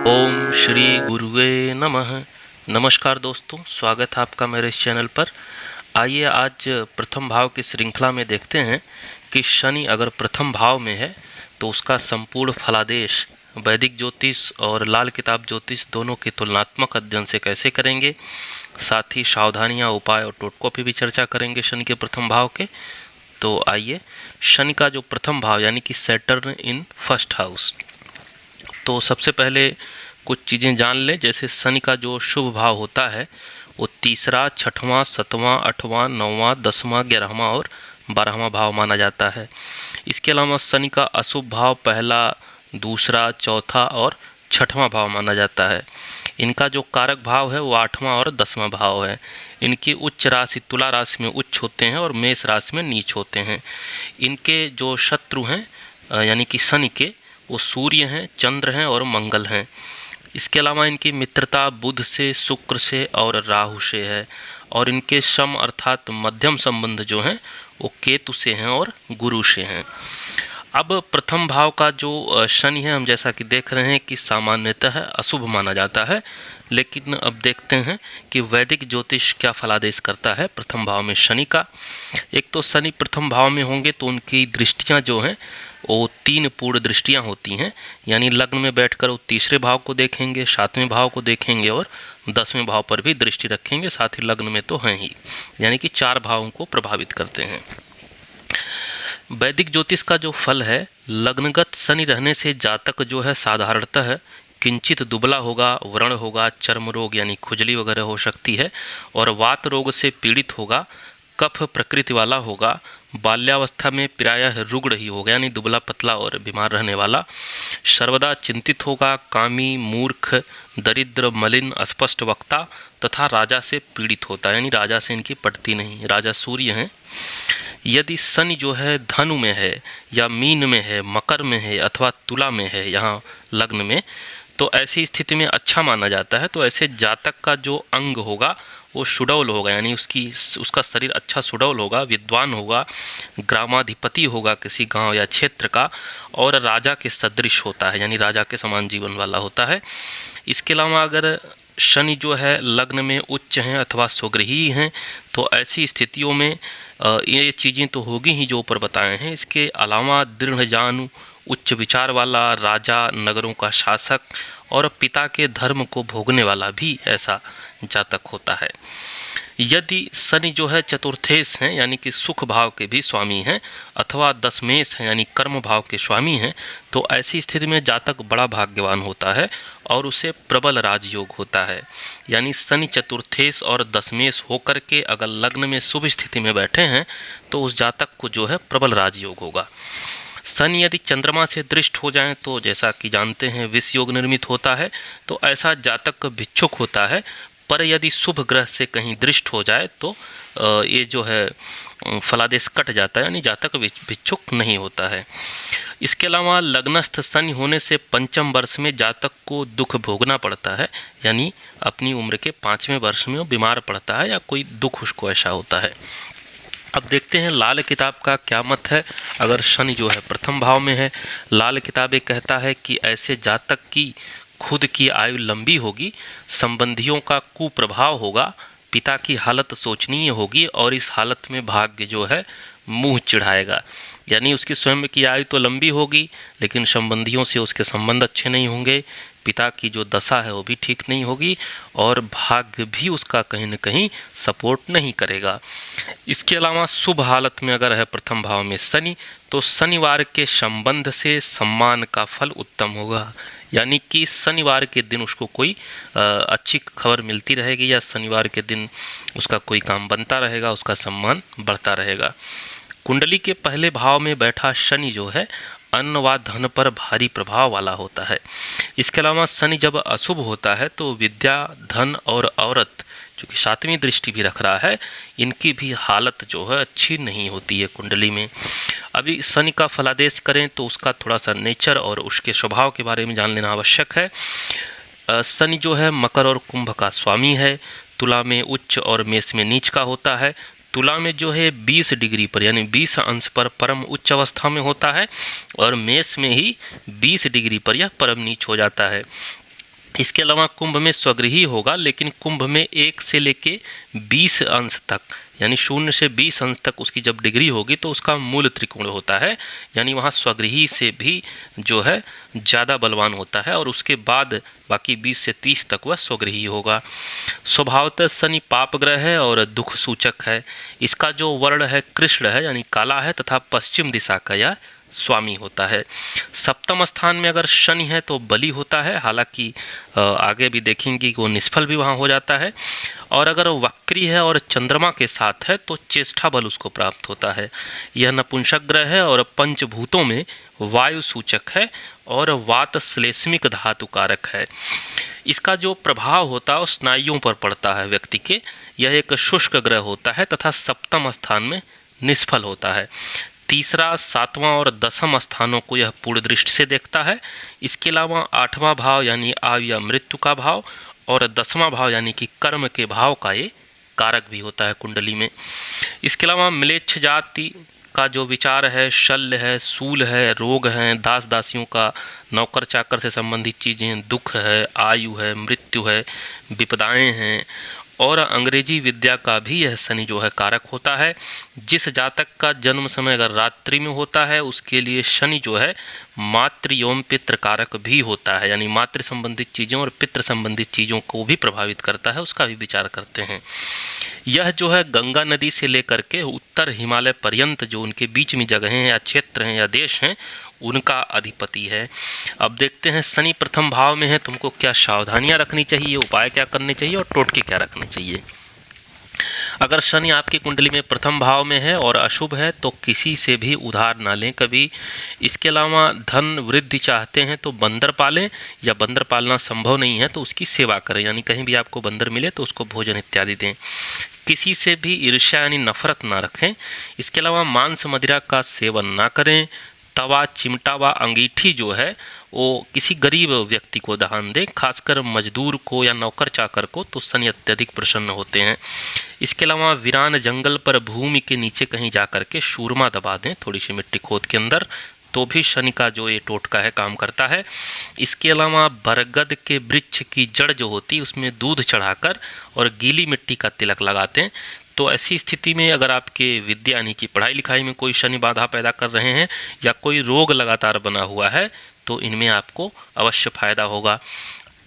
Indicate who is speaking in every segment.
Speaker 1: ओम श्री गुरुवे नमः। नमस्कार दोस्तों, स्वागत है आपका मेरे इस चैनल पर। आइए आज प्रथम भाव की श्रृंखला में देखते हैं कि शनि अगर प्रथम भाव में है तो उसका संपूर्ण फलादेश वैदिक ज्योतिष और लाल किताब ज्योतिष दोनों के तुलनात्मक अध्ययन से कैसे करेंगे। साथ ही सावधानियां, उपाय और टोटकों पर भी चर्चा करेंगे शनि के प्रथम भाव के। तो आइए, शनि का जो प्रथम भाव यानी कि सैटर्न इन फर्स्ट हाउस, तो सबसे पहले कुछ चीज़ें जान लें। जैसे शनि का जो शुभ भाव होता है वो तीसरा, छठवां, सातवां, आठवां, नौवां, 10वां, 11वां और 12वां भाव माना जाता है। इसके अलावा शनि का अशुभ भाव पहला, दूसरा, चौथा और 6वां भाव माना जाता है। इनका जो कारक भाव है वो 8वां और 10वां भाव है। इनकी उच्च राशि तुला राशि में उच्च होते हैं और मेष राशि में नीच होते हैं। इनके जो शत्रु हैं यानी कि शनि के, वो सूर्य हैं, चंद्र हैं और मंगल हैं। इसके अलावा इनकी मित्रता बुध से, शुक्र से और राहु से है। और इनके सम अर्थात मध्यम संबंध जो हैं वो केतु से हैं और गुरु से हैं। अब प्रथम भाव का जो शनि है, हम जैसा कि देख रहे हैं कि सामान्यतः अशुभ माना जाता है, लेकिन अब देखते हैं कि वैदिक ज्योतिष क्या फलादेश करता है प्रथम भाव में शनि का। एक तो शनि प्रथम भाव में होंगे तो उनकी दृष्टियां जो हैं वो 3 पूर्ण दृष्टियां होती हैं। यानी लग्न में बैठकर वो तीसरे भाव को देखेंगे, 7वें भाव को देखेंगे और 10वें भाव पर भी दृष्टि रखेंगे। साथ ही लग्न में तो हैं ही, यानी कि 4 भावों को प्रभावित करते हैं। वैदिक ज्योतिष का जो फल है, लग्नगत शनि रहने से जातक जो है साधारणतः किंचित दुबला होगा, व्रण होगा, चर्म रोग यानी खुजली वगैरह हो सकती है और वात रोग से पीड़ित होगा, कफ प्रकृति वाला होगा, बाल्यावस्था में प्रायः रुग्ण ही होगा यानी दुबला पतला और बीमार रहने वाला, सर्वदा चिंतित होगा, कामी, मूर्ख, दरिद्र, मलिन, अस्पष्ट वक्ता तथा राजा से पीड़ित होता है यानी राजा से इनकी पटती नहीं। राजा सूर्य हैं। यदि शनि जो है धनु में है या मीन में है, मकर में है अथवा तुला में है यहाँ लग्न में, तो ऐसी स्थिति में अच्छा माना जाता है। तो ऐसे जातक का जो अंग होगा वो सुडौल होगा यानी उसका शरीर अच्छा सुडौल होगा, विद्वान होगा, ग्रामाधिपति होगा किसी गांव या क्षेत्र का और राजा के सदृश होता है यानी राजा के समान जीवन वाला होता है। इसके अलावा अगर शनि जो है लग्न में उच्च हैं अथवा स्वगृही हैं तो ऐसी स्थितियों में ये चीज़ें तो होगी ही जो ऊपर बताए हैं। इसके अलावा दृढ़ जानु, उच्च विचार वाला, राजा, नगरों का शासक और पिता के धर्म को भोगने वाला भी ऐसा जातक होता है। यदि शनि जो है चतुर्थेश हैं यानी कि सुख भाव के भी स्वामी हैं अथवा दशमेश हैं यानी कर्म भाव के स्वामी हैं, तो ऐसी स्थिति में जातक बड़ा भाग्यवान होता है और उसे प्रबल राजयोग होता है। यानी शनि चतुर्थेश और दशमेश होकर के अगर लग्न में शुभ स्थिति में बैठे हैं तो उस जातक को जो है प्रबल राजयोग होगा। शनि यदि चंद्रमा से दृष्ट हो जाएं तो जैसा कि जानते हैं विष योग निर्मित होता है, तो ऐसा जातक भिक्षुक होता है। पर यदि शुभ ग्रह से कहीं दृष्ट हो जाए तो ये जो है फलादेश कट जाता है यानी जातक भिक्षुक नहीं होता है। इसके अलावा लग्नस्थ शनि होने से पंचम वर्ष में जातक को दुख भोगना पड़ता है यानी अपनी उम्र के 5वें वर्ष में वो बीमार पड़ता है या कोई दुख उसको ऐसा होता है। अब देखते हैं लाल किताब का क्या मत है अगर शनि जो है प्रथम भाव में है। लाल किताब ये कहता है कि ऐसे जातक की खुद की आयु लंबी होगी, संबंधियों का कुप्रभाव होगा, पिता की हालत शोचनीय होगी और इस हालत में भाग्य जो है मुंह चिढ़ाएगा। यानी उसकी स्वयं की आयु तो लंबी होगी लेकिन संबंधियों से उसके संबंध अच्छे नहीं होंगे, पिता की जो दशा है वो भी ठीक नहीं होगी और भाग्य भी उसका कहीं न कहीं सपोर्ट नहीं करेगा। इसके अलावा शुभ हालत में अगर है प्रथम भाव में शनि, तो शनिवार के संबंध से सम्मान का फल उत्तम होगा। यानी कि शनिवार के दिन उसको कोई अच्छी खबर मिलती रहेगी या शनिवार के दिन उसका कोई काम बनता रहेगा, उसका सम्मान बढ़ता रहेगा। कुंडली के पहले भाव में बैठा शनि जो है अन्न व धन पर भारी प्रभाव वाला होता है। इसके अलावा शनि जब अशुभ होता है तो विद्या, धन और औरत जो कि 7वीं दृष्टि भी रख रहा है, इनकी भी हालत जो है अच्छी नहीं होती है कुंडली में। अभी शनि का फलादेश करें तो उसका थोड़ा सा नेचर और उसके स्वभाव के बारे में जान लेना आवश्यक है। शनि जो है मकर और कुंभ का स्वामी है, तुला में उच्च और मेष में नीच का होता है। तुला में जो है 20 डिग्री पर यानी 20 अंश पर परम उच्च अवस्था में होता है और मेष में ही 20 डिग्री पर यह परम नीच हो जाता है। इसके अलावा कुंभ में स्वगृही होगा, लेकिन कुंभ में 1 से लेके 20 अंश तक, यानी 0 से 20 अंश तक उसकी जब डिग्री होगी तो उसका मूल त्रिकोण होता है, यानी वहाँ स्वगृही से भी जो है ज़्यादा बलवान होता है, और उसके बाद बाकी 20 से 30 तक वह स्वगृही होगा। स्वभावतः शनि पाप ग्रह है और दुख सूचक है। इसका जो वर्ण है कृष्ण है, यानी काला है, तथा पश्चिम दिशा का यह स्वामी होता है। सप्तम स्थान में अगर शनि है तो बली होता है, हालांकि आगे भी देखेंगे कि वो निष्फल भी वहाँ हो जाता है। और अगर वक्री है और चंद्रमा के साथ है तो चेष्टा बल उसको प्राप्त होता है। यह नपुंसक ग्रह है और पंचभूतों में वायु सूचक है और वात श्लेष्मिक धातु कारक है। इसका जो प्रभाव होता है वो स्नायुओं पर पड़ता है व्यक्ति के। यह एक शुष्क ग्रह होता है तथा सप्तम स्थान में निष्फल होता है। तीसरा, 7वां और 10वां स्थानों को यह पूर्ण दृष्टि से देखता है। इसके अलावा 8वां भाव यानी आयु या मृत्यु का भाव और 10वां भाव यानी कि कर्म के भाव का ये कारक भी होता है कुंडली में। इसके अलावा म्लेच्छ जाति का जो विचार है, शल्य है, सूल है, रोग हैं, दास दासियों का, नौकर चाकर से संबंधित चीज़ें, दुख है, आयु है, मृत्यु है, विपदाएं हैं, और अंग्रेजी विद्या का भी यह शनि जो है कारक होता है। जिस जातक का जन्म समय अगर रात्रि में होता है उसके लिए शनि जो है मातृ एवं पितृ कारक भी होता है, यानी मातृ संबंधित चीज़ों और पितृ संबंधित चीज़ों को भी प्रभावित करता है, उसका भी विचार करते हैं। यह जो है गंगा नदी से लेकर के उत्तर हिमालय पर्यंत जो उनके बीच में जगहें हैं या क्षेत्र हैं या देश हैं उनका अधिपति है। अब देखते हैं शनि प्रथम भाव में है, तुमको क्या सावधानियां रखनी चाहिए, उपाय क्या करने चाहिए और टोटके क्या रखने चाहिए। अगर शनि आपकी कुंडली में प्रथम भाव में है और अशुभ है तो किसी से भी उधार ना लें कभी। इसके अलावा धन वृद्धि चाहते हैं तो बंदर पालें, या बंदर पालना संभव नहीं है तो उसकी सेवा करें, यानी कहीं भी आपको बंदर मिले तो उसको भोजन इत्यादि दें। किसी से भी ईर्ष्या यानी नफरत ना रखें। इसके अलावा मांस मदिरा का सेवन ना करें। तवा, चिमटा व अंगीठी जो है वो किसी गरीब व्यक्ति को दान दें, खासकर मजदूर को या नौकर चाकर को, तो शनि अत्यधिक प्रसन्न होते हैं। इसके अलावा वीरान जंगल पर भूमि के नीचे कहीं जा कर के शूरमा दबा दें, थोड़ी सी मिट्टी खोद के अंदर, तो भी शनि का जो ये टोटका है काम करता है। इसके अलावा बरगद के वृक्ष की जड़ जो होती है उसमें दूध चढ़ाकर और गीली मिट्टी का तिलक लगाते हैं, तो ऐसी स्थिति में अगर आपके विद्या यानी कि पढ़ाई लिखाई में कोई शनि बाधा पैदा कर रहे हैं या कोई रोग लगातार बना हुआ है तो इनमें आपको अवश्य फायदा होगा।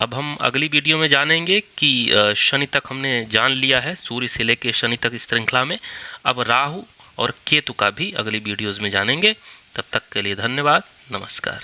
Speaker 1: अब हम अगली वीडियो में जानेंगे कि शनि तक हमने जान लिया है, सूर्य से लेकर शनि तक इस श्रृंखला में। अब राहु और केतु का भी अगली वीडियोज़ में जानेंगे। तब तक के लिए धन्यवाद, नमस्कार।